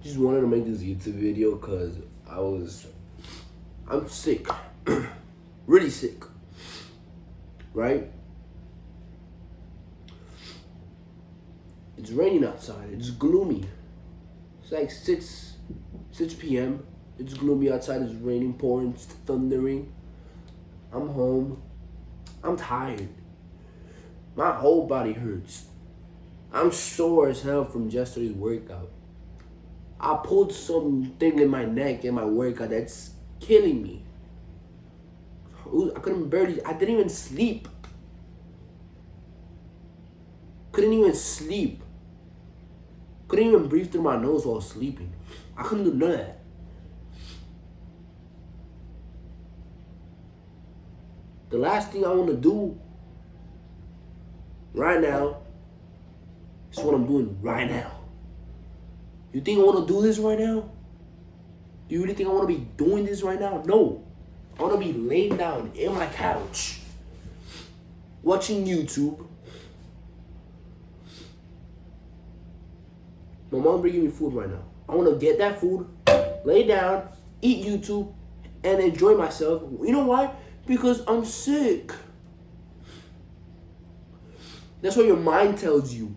Just wanted to make this YouTube video because I'm sick. Really sick. Right? It's raining outside. It's gloomy. It's like 6 p.m. It's gloomy outside. It's raining, pouring, it's thundering. I'm home. I'm tired. My whole body hurts. I'm sore as hell from yesterday's workout. I pulled something in my neck in my workout that's killing me. I didn't even sleep. Couldn't even sleep. Couldn't even breathe through my nose while sleeping. I couldn't do none of that. The last thing I want to do right now is what I'm doing right now. You think I want to do this right now? Do you really think I want to be doing this right now? No. I want to be laying down in my couch, watching YouTube. My mom bringing me food right now. I want to get that food, lay down, eat YouTube, and enjoy myself. You know why? Because I'm sick. That's what your mind tells you.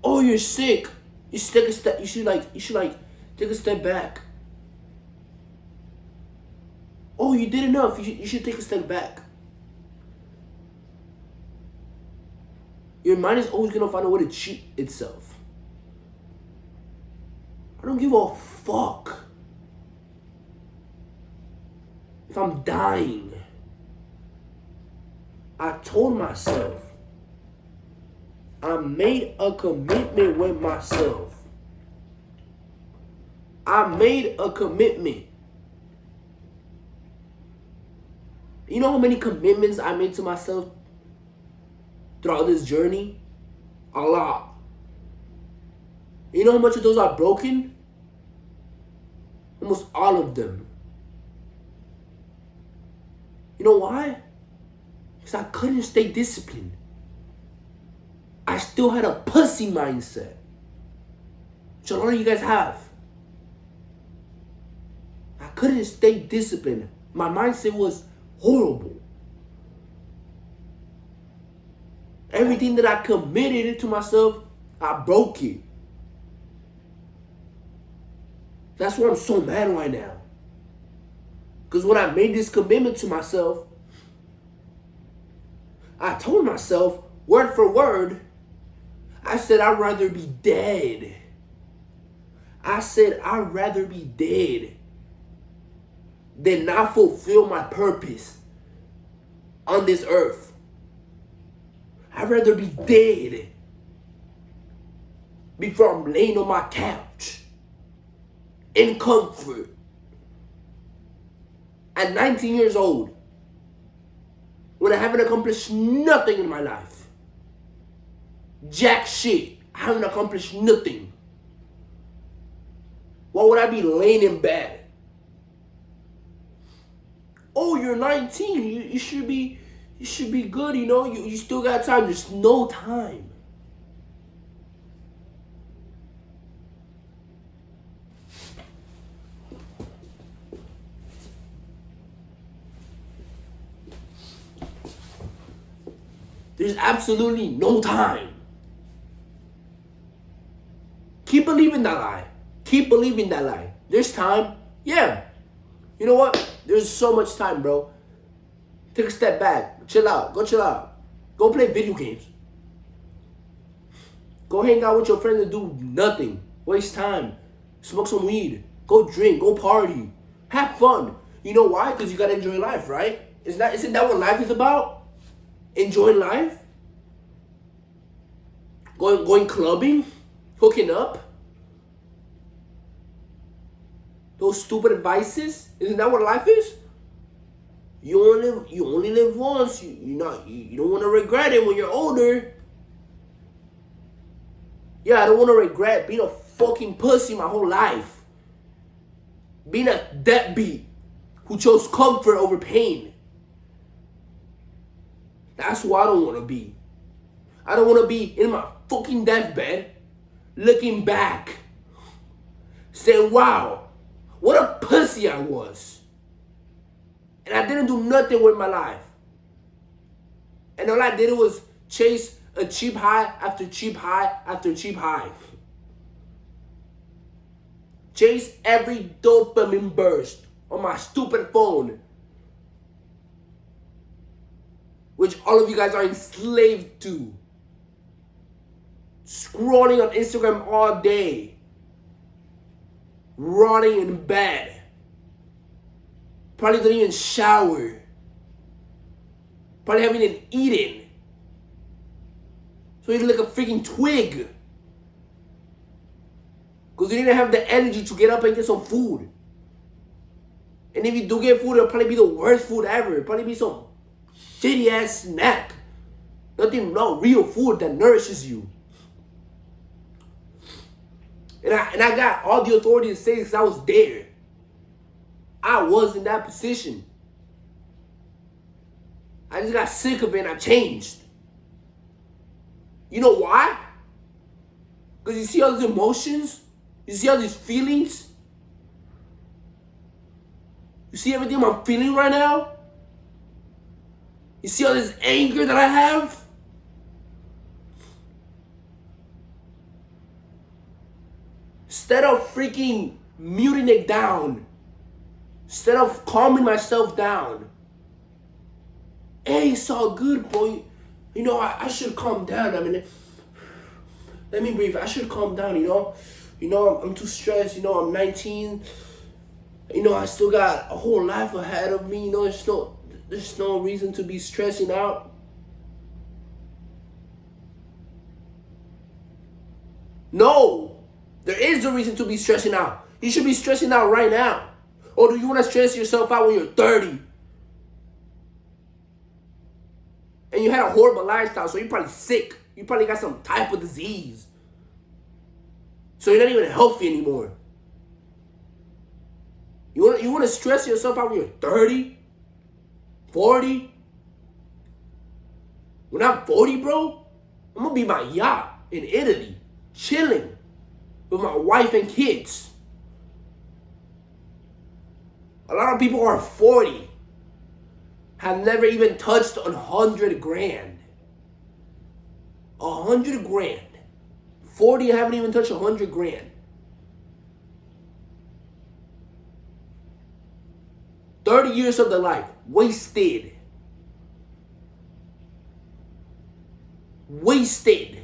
Oh, you're sick. You should take a step. You should take a step back. Oh, you did enough. You should take a step back. Your mind is always gonna find a way to cheat itself. I don't give a fuck if I'm dying. I told myself. I made a commitment with myself. I made a commitment. You know how many commitments I made to myself throughout this journey? A lot. You know how much of those are broken? Almost all of them. You know why? Because I couldn't stay disciplined. I still had a pussy mindset, which a lot of you guys have. I couldn't stay disciplined. My mindset was horrible. Everything that I committed to myself, I broke it. That's why I'm so mad right now. Because when I made this commitment to myself, I told myself, word for word, I said I'd rather be dead. I said I'd rather be dead than not fulfill my purpose on this earth. I'd rather be dead before I'm laying on my couch in comfort at 19 years old when I haven't accomplished nothing in my life. Jack shit. I haven't accomplished nothing. Why would I be laying in bed? Oh, you're 19. You should be good, you know. You still got time. There's no time. There's absolutely no time. Keep believing that lie. Keep believing that lie. There's time. Yeah. You know what? There's so much time, bro. Take a step back. Chill out. Go chill out. Go play video games. Go hang out with your friends and do nothing. Waste time. Smoke some weed. Go drink. Go party. Have fun. You know why? Because you gotta enjoy life, right? Isn't that what life is about? Enjoying life? Going clubbing? Hooking up? Those stupid advices? Isn't that what life is? You only live once. You don't want to regret it when you're older. Yeah, I don't want to regret being a fucking pussy my whole life. Being a deadbeat who chose comfort over pain. That's what I don't want to be. I don't want to be in my fucking deathbed, looking back, saying, wow, what a pussy I was. And I didn't do nothing with my life. And all I did was chase a cheap high after cheap high after cheap high. Chase every dopamine burst on my stupid phone, which all of you guys are enslaved to. Scrolling on Instagram all day. Rotting in bed. Probably don't even shower. Probably haven't even eaten. So you look like a freaking twig. Because you didn't have the energy to get up and get some food. And if you do get food, it'll probably be the worst food ever. It'll probably be some shitty ass snack. Nothing, no real food that nourishes you. And I got all the authority to say this because I was there. I was in that position. I just got sick of it and I changed. You know why? Because you see all these emotions? You see all these feelings? You see everything I'm feeling right now? You see all this anger that I have? Instead of freaking muting it down, instead of calming myself down, hey, it's all good, boy. You know, I should calm down. I mean, let me breathe. I should calm down, you know. You know, I'm too stressed. You know, I'm 19. You know, I still got a whole life ahead of me. You know, there's no reason to be stressing out. No, there is a reason to be stressing out. You should be stressing out right now. Or do you want to stress yourself out when you're 30? And you had a horrible lifestyle, so you're probably sick. You probably got some type of disease. So you're not even healthy anymore. You want to stress yourself out when you're 30? 40? When I'm 40, bro, I'm going to be my yacht in Italy, chilling with my wife and kids. A lot of people are 40, have never even touched 100 grand. 100 grand. 40 haven't even touched 100 grand. 30 years of their life wasted. Wasted.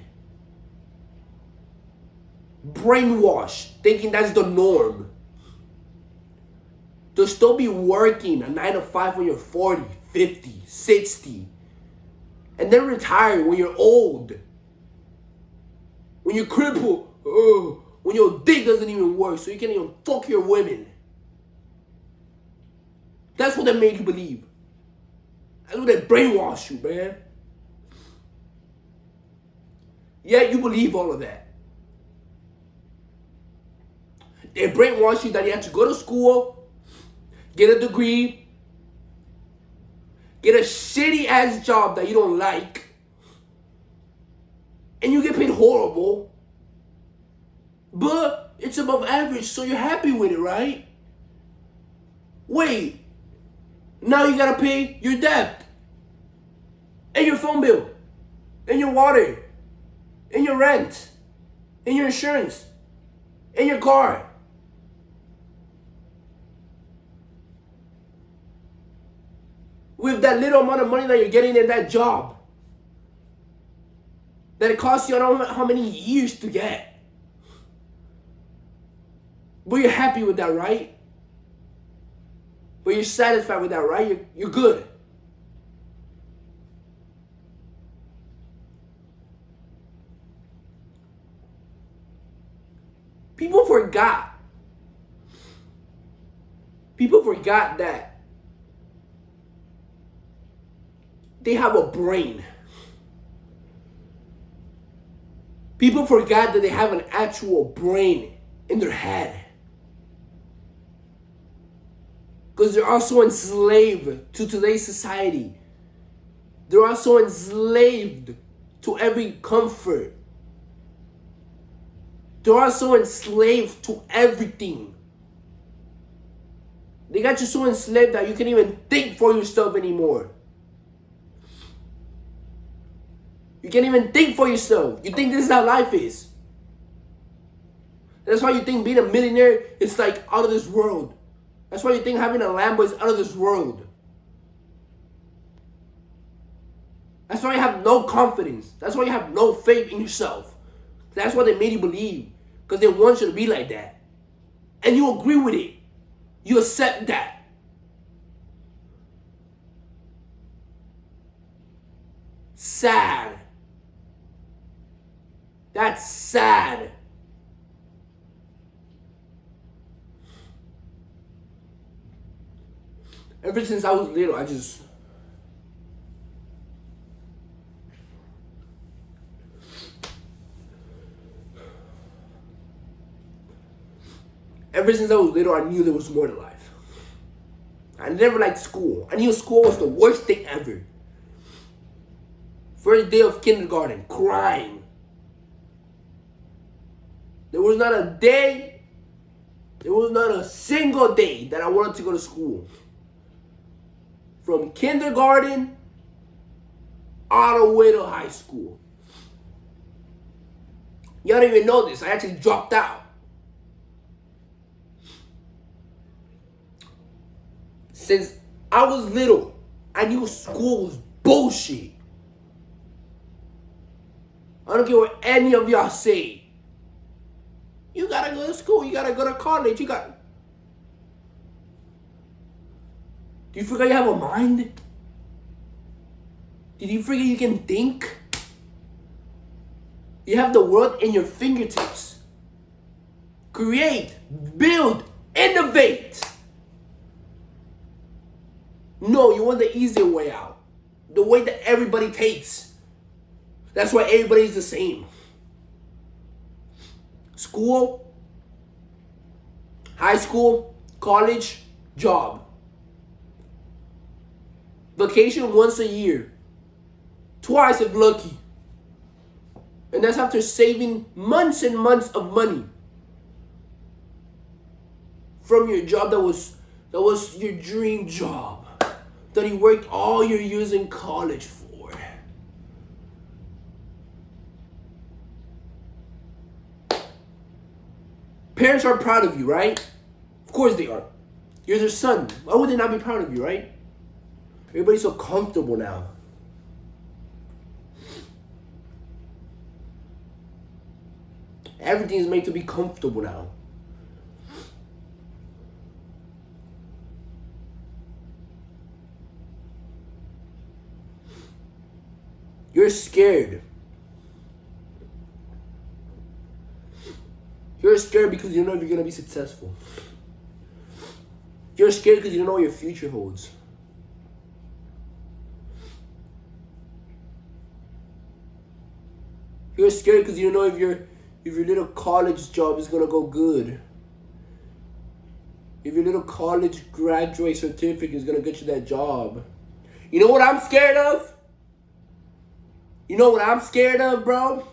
Brainwashed, thinking that's the norm. To still be working a 9 to 5 when you're 40, 50, 60. And then retire when you're old. When you're crippled. When your dick doesn't even work, so you can't even fuck your women. That's what they made you believe. That's what they brainwashed you, man. Yeah, you believe all of that. They brainwash you that you have to go to school, get a degree, get a shitty ass job that you don't like, and you get paid horrible, but it's above average, so you're happy with it, right? Wait, now you gotta pay your debt, and your phone bill, and your water, and your rent, and your insurance, and your car. With that little amount of money that you're getting in that job, that it costs you I don't know how many years to get. But you're happy with that, right? But you're satisfied with that, right? You're good. People forgot. People forgot that they have a brain. People forgot that they have an actual brain in their head. Because they're also enslaved to today's society. They're also enslaved to every comfort. They are so enslaved to everything. They got you so enslaved that you can't even think for yourself anymore. You can't even think for yourself. You think this is how life is. That's why you think being a millionaire is like out of this world. That's why you think having a Lambo is out of this world. That's why you have no confidence. That's why you have no faith in yourself. That's what they made you believe. Because they want you to be like that. And you agree with it. You accept that. Sad. That's sad. Ever since I was little, Ever since I was little, I knew there was more to life. I never liked school. I knew school was the worst thing ever. First day of kindergarten, crying. There was not a single day that I wanted to go to school. From kindergarten all the way to high school. Y'all don't even know this. I actually dropped out. Since I was little, I knew school was bullshit. I don't care what any of y'all say. You gotta go to school. You gotta go to college. Do you forget you have a mind? Did you forget you can think? You have the world in your fingertips. Create, build, innovate. No, you want the easier way out. The way that everybody takes. That's why everybody's the same. School, high school, college, job. Vacation once a year. Twice if lucky. And that's after saving months and months of money. From your job that was your dream job. That you worked all your years in college for. Parents are proud of you, right? Of course they are. You're their son. Why would they not be proud of you, right? Everybody's so comfortable now. Everything is made to be comfortable now. You're scared. You're scared because you don't know if you're going to be successful. You're scared because you don't know what your future holds. You're scared because you don't know if your little college job is going to go good. If your little college graduate certificate is going to get you that job. You know what I'm scared of? You know what I'm scared of, bro?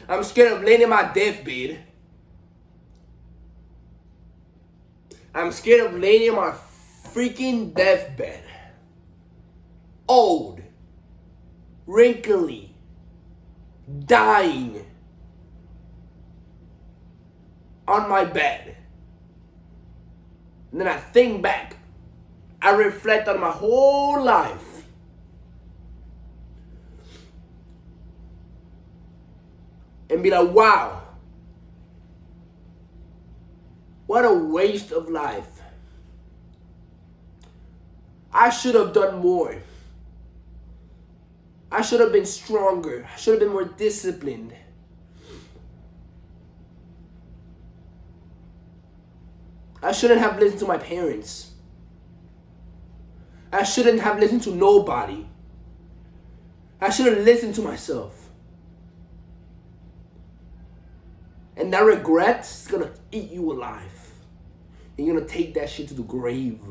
I'm scared of laying in my deathbed. I'm scared of laying in my freaking deathbed. Old. Wrinkly. Dying. On my bed. And then I think back. I reflect on my whole life. And be like, wow. What a waste of life. I should have done more. I should have been stronger. I should have been more disciplined. I shouldn't have listened to my parents. I shouldn't have listened to nobody. I should have listened to myself. And that regret is going to eat you alive. And you're going to take that shit to the grave.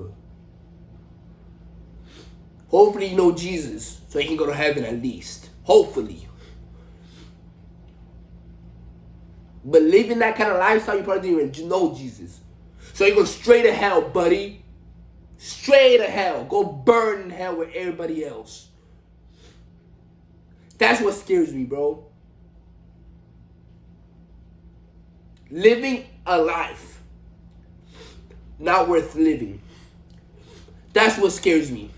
Hopefully you know Jesus so you can go to heaven at least. Hopefully. But living that kind of lifestyle, you probably didn't even know Jesus. So you're going straight to hell, buddy. Straight to hell. Go burn in hell with everybody else. That's what scares me, bro. Living a life not worth living. That's what scares me.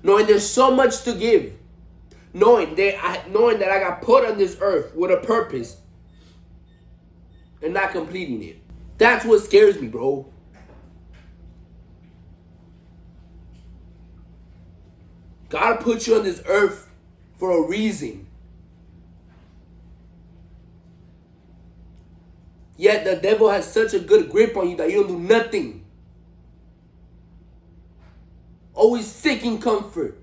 Knowing there's so much to give. Knowing that I got put on this earth with a purpose and not completing it. That's what scares me, bro. God put you on this earth for a reason. Yet the devil has such a good grip on you that you don't do nothing. Always seeking comfort.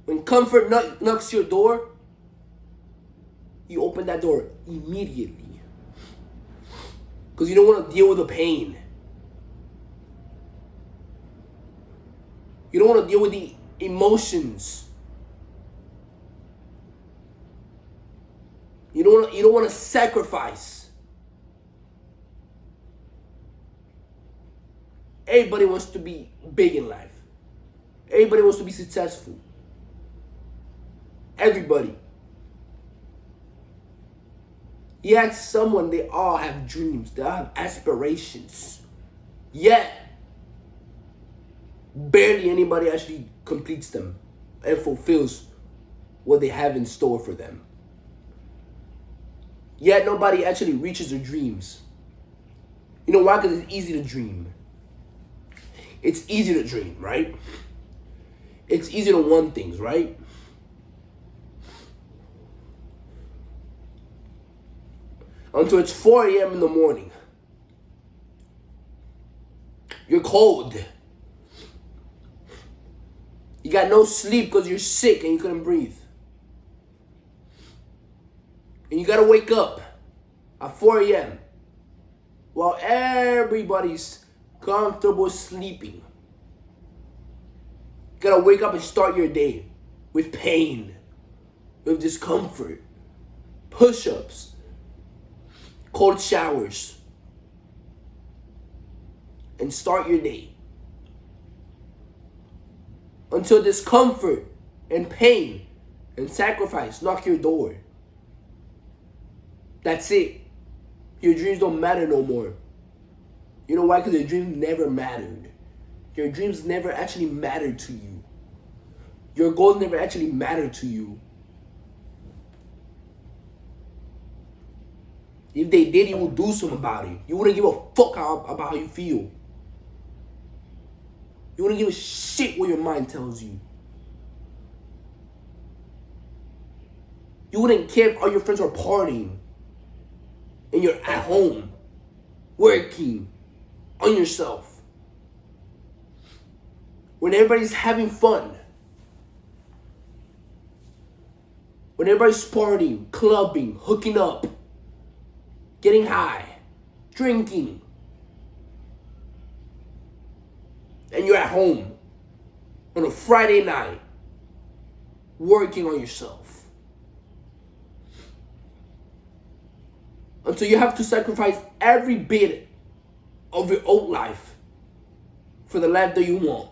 When comfort knocks your door, you open that door immediately. Because you don't want to deal with the pain. You don't want to deal with the emotions. You don't want to sacrifice. Everybody wants to be big in life. Everybody wants to be successful. Everybody. You ask someone, they all have dreams. They all have aspirations. Yet, barely anybody actually completes them and fulfills what they have in store for them. Yet, nobody actually reaches their dreams. You know why? Because it's easy to dream. It's easy to dream, right? It's easy to want things, right? Until it's 4 a.m. in the morning. You're cold. You got no sleep because you're sick and you couldn't breathe. And you gotta wake up at 4 a.m. while everybody's comfortable sleeping. You gotta wake up and start your day with pain, with discomfort, push-ups, cold showers, and start your day. Until discomfort and pain and sacrifice knock your door. That's it. Your dreams don't matter no more. You know why? Because your dreams never mattered. Your dreams never actually mattered to you. Your goals never actually mattered to you. If they did, you would do something about it. You wouldn't give a fuck about how you feel. You wouldn't give a shit what your mind tells you. You wouldn't care if all your friends are partying and you're at home, working on yourself. When everybody's having fun. When everybody's partying, clubbing, hooking up, getting high, drinking. And you're at home on a Friday night working on yourself. Until you have to sacrifice every bit of your old life for the life that you want.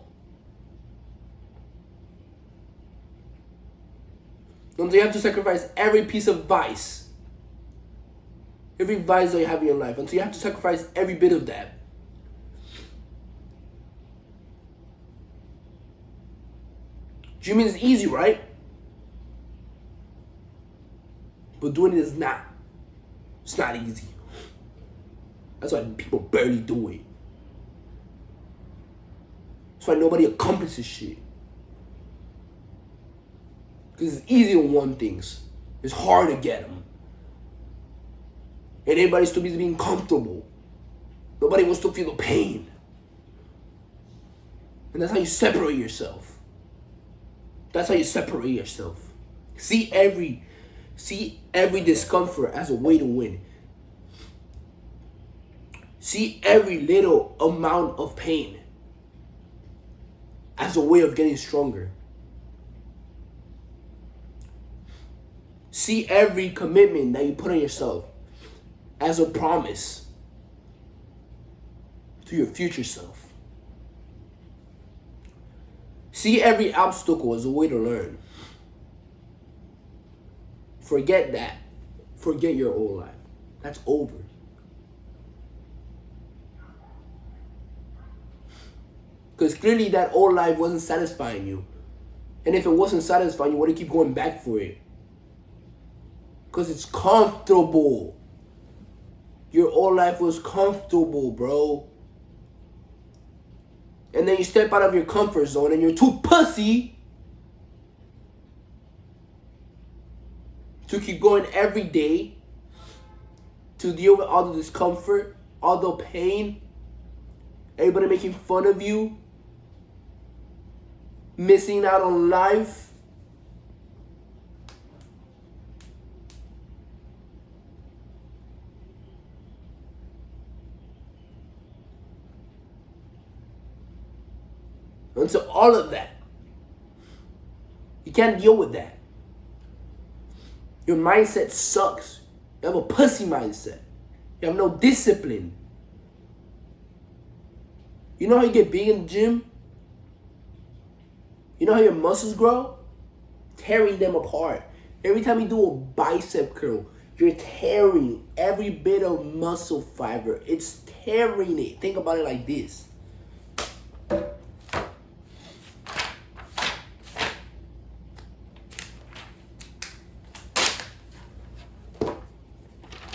Until you have to sacrifice every piece of vice. Every vice that you have in your life. Until you have to sacrifice every bit of that. Dreaming is easy, right? But doing it is not. It's not easy. That's why people barely do it. That's why nobody accomplishes shit. Because it's easy to want things. It's hard to get them. And everybody's too busy being comfortable. Nobody wants to feel the pain. And that's how you separate yourself. That's how you separate yourself. See every discomfort as a way to win. See every little amount of pain as a way of getting stronger. See every commitment that you put on yourself as a promise to your future self. See every obstacle as a way to learn. Forget that. Forget your old life. That's over. Because clearly that old life wasn't satisfying you. And if it wasn't satisfying you, why do you keep going back for it? Because it's comfortable. Your old life was comfortable, bro. And then you step out of your comfort zone and you're too pussy to keep going every day to deal with all the discomfort, all the pain, everybody making fun of you, missing out on life. Until all of that. You can't deal with that. Your mindset sucks. You have a pussy mindset. You have no discipline. You know how you get big in the gym? You know how your muscles grow? Tearing them apart. Every time you do a bicep curl, you're tearing every bit of muscle fiber. It's tearing it. Think about it like this.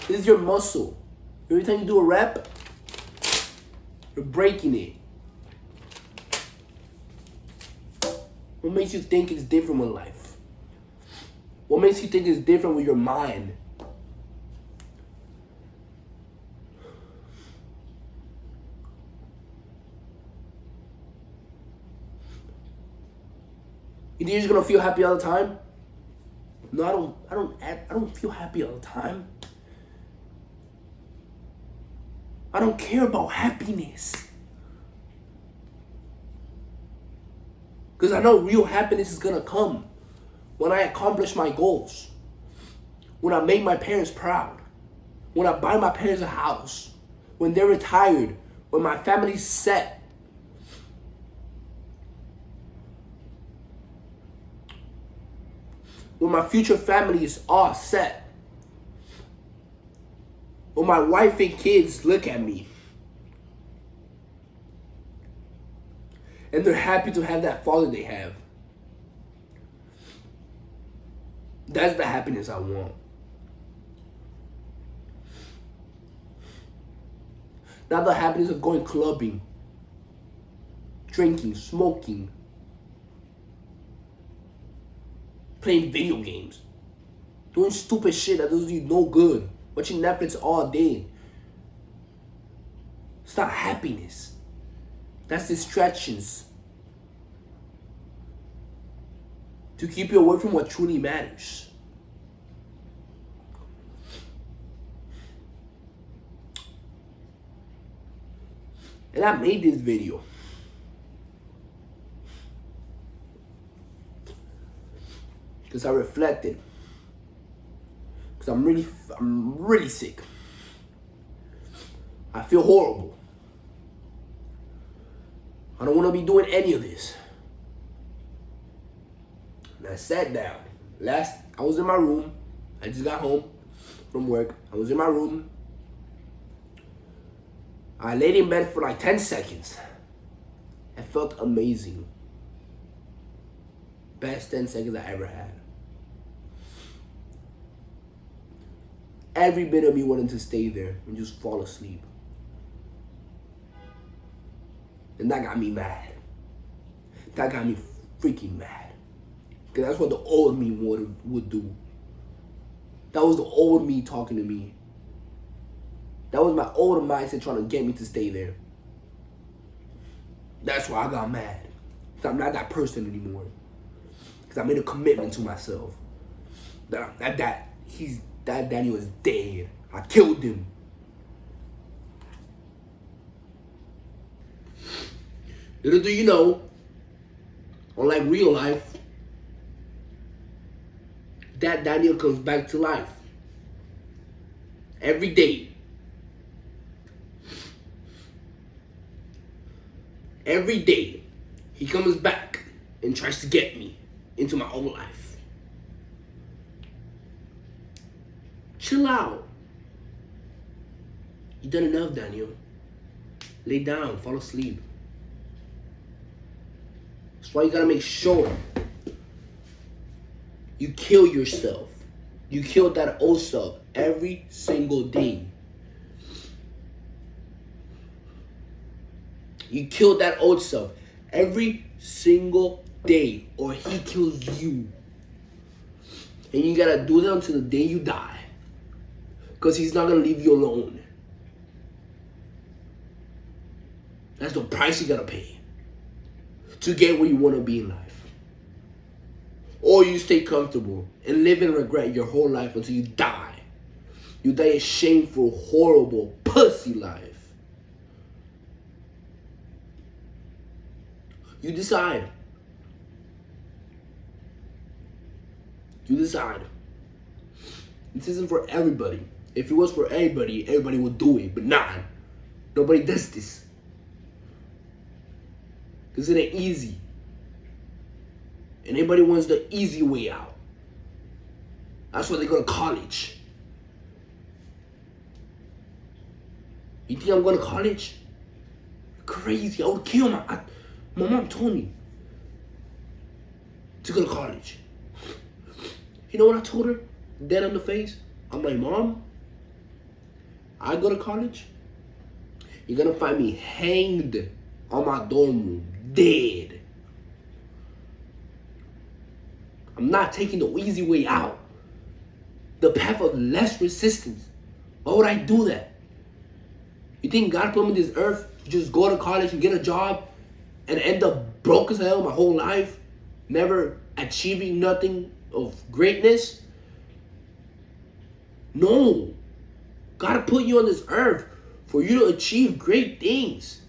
This is your muscle. Every time you do a rep, you're breaking it. What makes you think it's different with life? What makes you think it's different with your mind? You think you're just gonna feel happy all the time? No, I don't feel happy all the time. I don't care about happiness. Because I know real happiness is going to come when I accomplish my goals. When I make my parents proud. When I buy my parents a house. When they're retired. When my family's set. When my future family is all set. When my wife and kids look at me and they're happy to have that father they have. That's the happiness I want. Not the happiness of going clubbing, drinking, smoking, playing video games, doing stupid shit that does you no good. Watching Netflix all day. It's not happiness. That's distractions. To keep you away from what truly matters. And I made this video because I reflected. Because I'm really sick. I feel horrible. I don't want to be doing any of this. And I sat down. I was in my room. I just got home from work. I was in my room. I laid in bed for like 10 seconds. It felt amazing. Best 10 seconds I ever had. Every bit of me wanted to stay there and just fall asleep. And that got me mad. That got me freaking mad. Because that's what the old me would do. That was the old me talking to me. That was my old mindset trying to get me to stay there. That's why I got mad. Because I'm not that person anymore. Because I made a commitment to myself. That Danny was dead. I killed him. Little do you know, Unlike real life, that Daniel comes back to life every day. Every day, he comes back and tries to get me into my old life. Chill out. You done enough, Daniel. Lay down, fall asleep. That's why you gotta make sure you kill yourself. You kill that old self every single day. You kill that old self every single day, or he kills you. And you gotta do that until the day you die. Because he's not gonna leave you alone. That's the price you gotta pay to get where you wanna be in life. Or you stay comfortable and live in regret your whole life until you die. You die a shameful, horrible, pussy life. You decide. You decide. This isn't for everybody. If it was for everybody, everybody would do it. But nah, nobody does this. Because it ain't easy. And everybody wants the easy way out. That's why they go to college. You think I'm going to college? Crazy. I would kill my mom told me to go to college. You know what I told her? Dead on the face. I'm like, Mom, I go to college, you're gonna find me hanged on my dorm room, dead. I'm not taking the easy way out. The path of less resistance. Why would I do that? You think God put me on this earth to just go to college and get a job and end up broke as hell my whole life, never achieving nothing of greatness? No. God put you on this earth for you to achieve great things.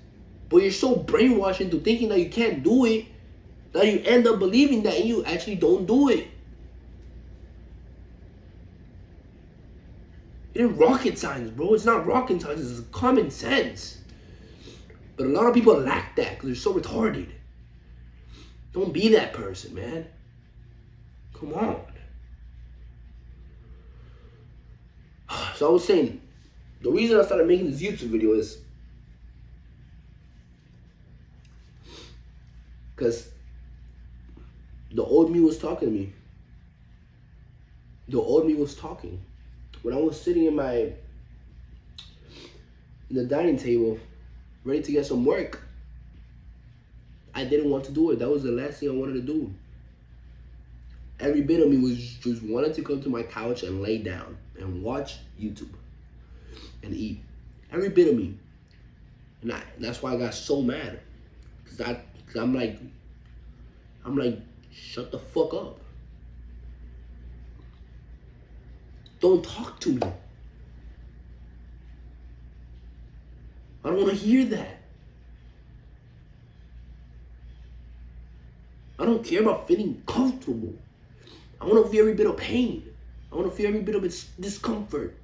But you're so brainwashed into thinking that you can't do it that you end up believing that and you actually don't do it. It ain't rocket science, bro. It's not rocket science. It's common sense. But a lot of people lack that because they're so retarded. Don't be that person, man. Come on. So I was saying, the reason I started making this YouTube video is because the old me was talking to me. The old me was talking. When I was sitting in the dining table, ready to get some work, I didn't want to do it. That was the last thing I wanted to do. Every bit of me was just wanting to come to my couch and lay down and watch YouTube and eat. Every bit of me. And that's why I got so mad. Because I'm like, shut the fuck up. Don't talk to me. I don't want to hear that. I don't care about feeling comfortable. I want to feel every bit of pain. I want to feel every bit of its discomfort.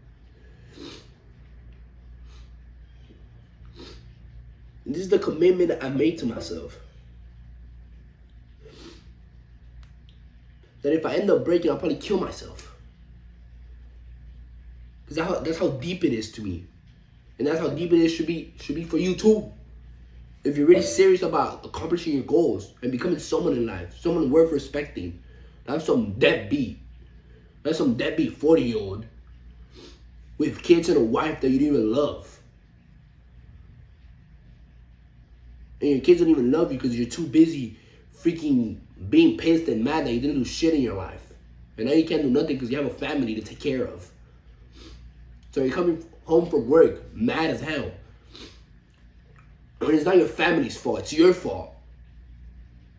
And this is the commitment that I made to myself. That if I end up breaking, I'll probably kill myself. Because that's how deep it is to me. And that's how deep it is should be for you too. If you're really serious about accomplishing your goals and becoming someone in life, someone worth respecting, not some deadbeat. Not some deadbeat 40-year-old with kids and a wife that you don't even love. And your kids don't even love you because you're too busy freaking being pissed and mad that you didn't do shit in your life. And now you can't do nothing because you have a family to take care of. So you're coming home from work mad as hell. And it's not your family's fault, it's your fault.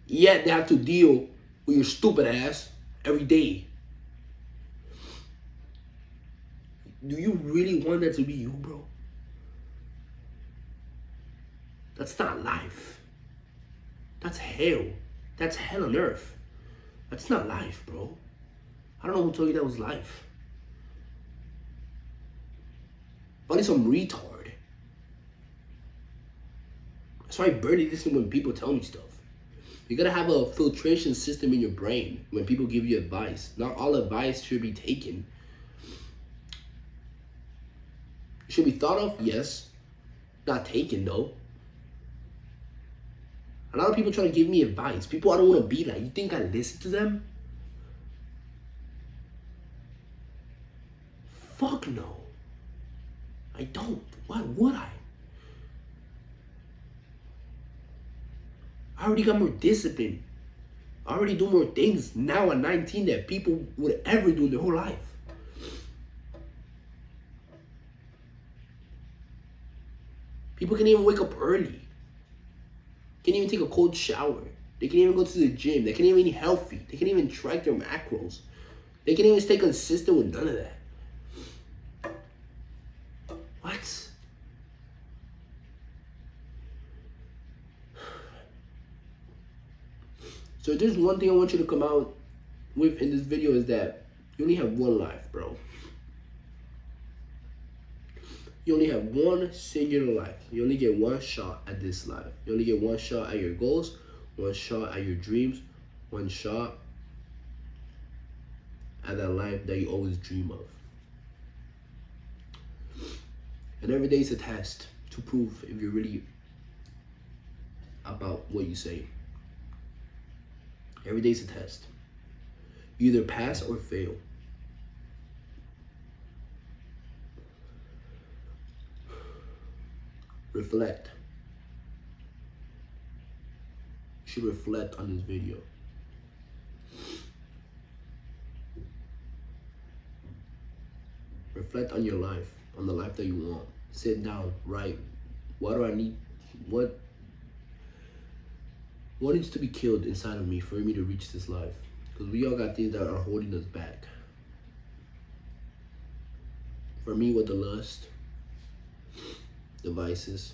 Yet they have to deal with your stupid ass every day. Do you really want that to be you, bro? That's not life. That's hell. That's hell on earth. That's not life, bro. I don't know who told you that was life. Probably some retard. That's why I barely listen when people tell me stuff. You gotta have a filtration system in your brain when people give you advice. Not all advice should be taken. It should be thought of, yes. Not taken, though. A lot of people try to give me advice. People I don't want to be like. You think I listen to them? Fuck no. I don't. Why would I? I already got more discipline. I already do more things now at 19 that people would ever do in their whole life. People can even wake up early. Can even take a cold shower. They can even go to the gym. They can even eat healthy. They can even track their macros. They can even stay consistent with none of that. What? So if there's one thing I want you to come out with in this video is that you only have one life, bro. You only have one singular life. You only get one shot at this life. You only get one shot at your goals, one shot at your dreams, one shot at that life that you always dream of. And every day is a test to prove if you're really about what you say. Every day is a test. You either pass or fail. Reflect. You should reflect on this video. Reflect on your life, on the life that you want. Sit down, write. What do I need? What needs to be killed inside of me for me to reach this life? Because we all got things that are holding us back. For me, with the lust, the vices,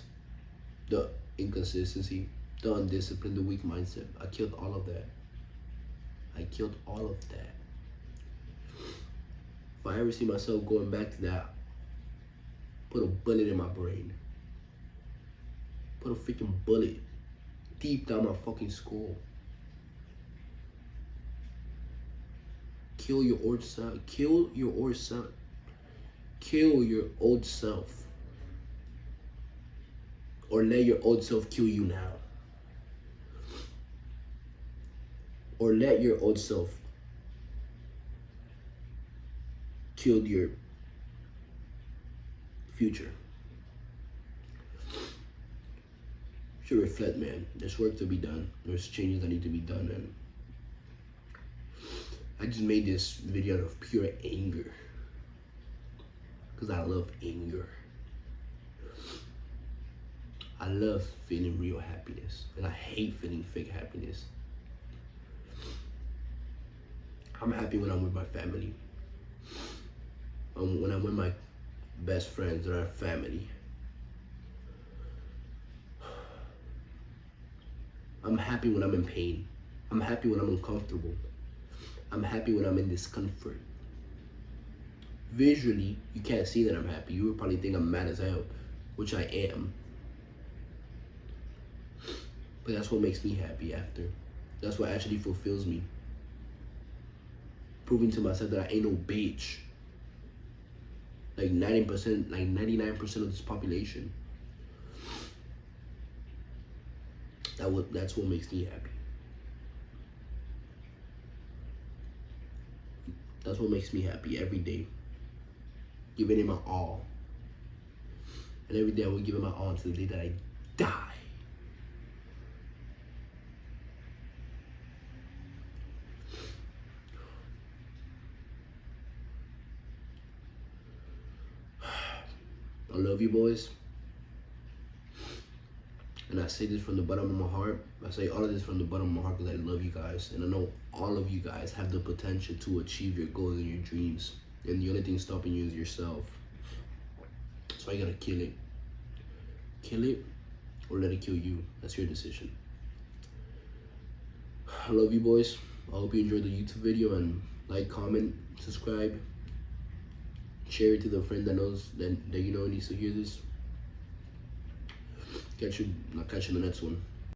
the inconsistency, the undisciplined, the weak mindset. I killed all of that. I killed all of that. If I ever see myself going back to that, put a bullet in my brain. Put a freaking bullet deep down my fucking skull. Kill your old self. Kill your old self. Kill your old self. Or let your old self kill you now. Or let your old self kill your future. You should reflect, man. There's work to be done. There's changes that need to be done, and I just made this video out of pure anger. Because I love anger. I love feeling real happiness, and I hate feeling fake happiness. I'm happy when I'm with my family. When I'm with my best friends or our family. I'm happy when I'm in pain. I'm happy when I'm uncomfortable. I'm happy when I'm in discomfort. Visually, you can't see that I'm happy. You would probably think I'm mad as hell, which I am. But that's what makes me happy after. That's what actually fulfills me. Proving to myself that I ain't no bitch. Like 90%, like 99% of this population. That's what makes me happy. That's what makes me happy every day. Giving it my all. And every day I will give it my all until the day that I die. I love you, boys. And I say this from the bottom of my heart. I say all of this from the bottom of my heart because I love you guys. And I know all of you guys have the potential to achieve your goals and your dreams. And the only thing stopping you is yourself. So I gotta kill it. Kill it or let it kill you. That's your decision. I love you boys. I hope you enjoyed the YouTube video, and like, comment, subscribe, share it to the friend that knows that you know needs to hear this. Catch you in the next one.